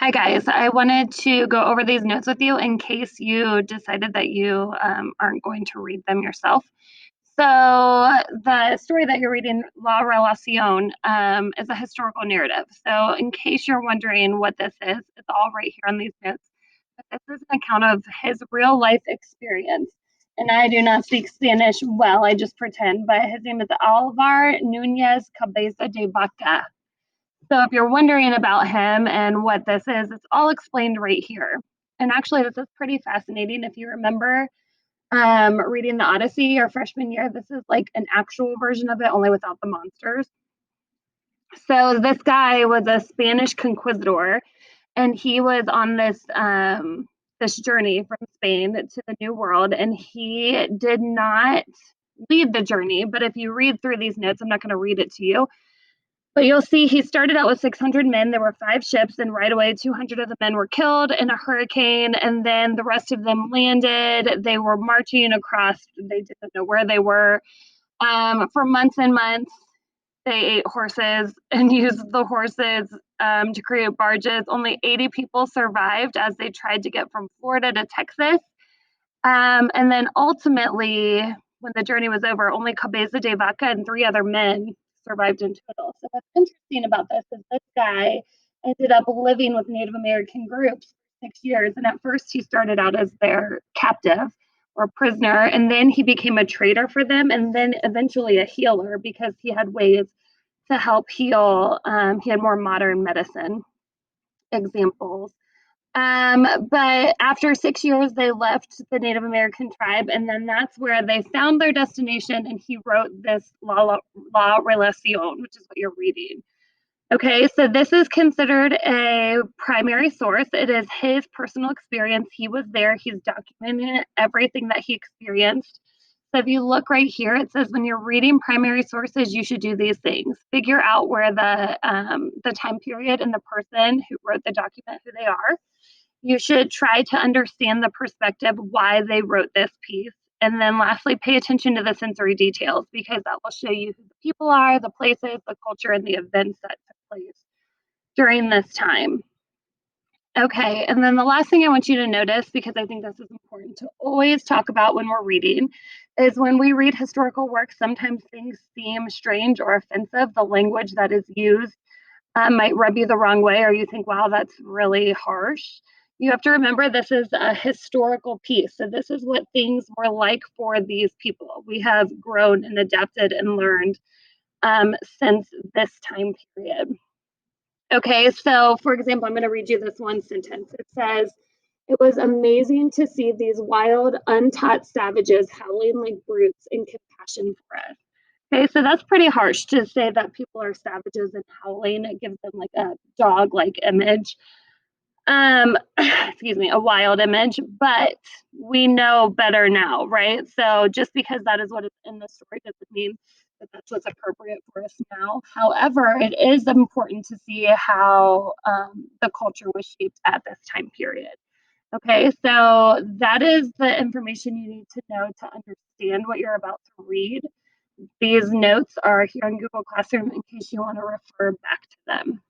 Hi, guys. I wanted to go over these notes with you in case you decided that you aren't going to read them yourself. So, the story that you're reading, La Relacion, is a historical narrative. So, in case you're wondering what this is, it's all right here on these notes. But this is an account of his real life experience. And I do not speak Spanish well, I just pretend, but his name is Alvar Nunez Cabeza de Vaca. So if you're wondering about him and what this is, it's all explained right here. And actually, this is pretty fascinating. If you remember reading the Odyssey your freshman year, this is like an actual version of it, only without the monsters. So this guy was a Spanish conquistador, and he was on this journey from Spain to the New World, and he did not lead the journey. But if you read through these notes, I'm not going to read it to you, but you'll see he started out with 600 men. There were 5 ships, and right away, 200 of the men were killed in a hurricane, and then the rest of them landed. They were marching across, they didn't know where they were for months and months. They ate horses and used the horses to create barges. Only 80 people survived as they tried to get from Florida to Texas. And then ultimately, when the journey was over, only Cabeza de Vaca and 3 other men survived in total. So what's interesting about this is this guy ended up living with Native American groups for 6 years. And at first he started out as their captive or prisoner, and then he became a trader for them, and then eventually a healer because he had ways to help heal. He had more modern medicine examples. But after 6 years, they left the Native American tribe, and then that's where they found their destination. And he wrote this La Relacion, which is what you're reading. Okay, so this is considered a primary source. It is his personal experience. He was there, he's documenting everything that he experienced. So if you look right here, it says when you're reading primary sources, you should do these things. Figure out where the time period and the person who wrote the document, who they are. You should try to understand the perspective why they wrote this piece. And then lastly, pay attention to the sensory details because that will show you who the people are, the places, the culture, and the events that took place during this time. Okay, and then the last thing I want you to notice, because I think this is important to always talk about when we're reading, is when we read historical works, sometimes things seem strange or offensive. The language that is used might rub you the wrong way, or you think, wow, that's really harsh. You have to remember this is a historical piece. So, this is what things were like for these people. We have grown and adapted and learned since this time period. Okay, so for example, I'm going to read you this one sentence. It says, "It was amazing to see these wild, untaught savages howling like brutes in compassion for us." Okay, so that's pretty harsh to say that people are savages and howling. It gives them like a dog-like image. Excuse me, a wild image, but we know better now, right? So just because that is what is in the story doesn't mean that that's what's appropriate for us now. However, it is important to see how the culture was shaped at this time period. Okay, so that is the information you need to know to understand what you're about to read. These notes are here on Google Classroom in case you want to refer back to them.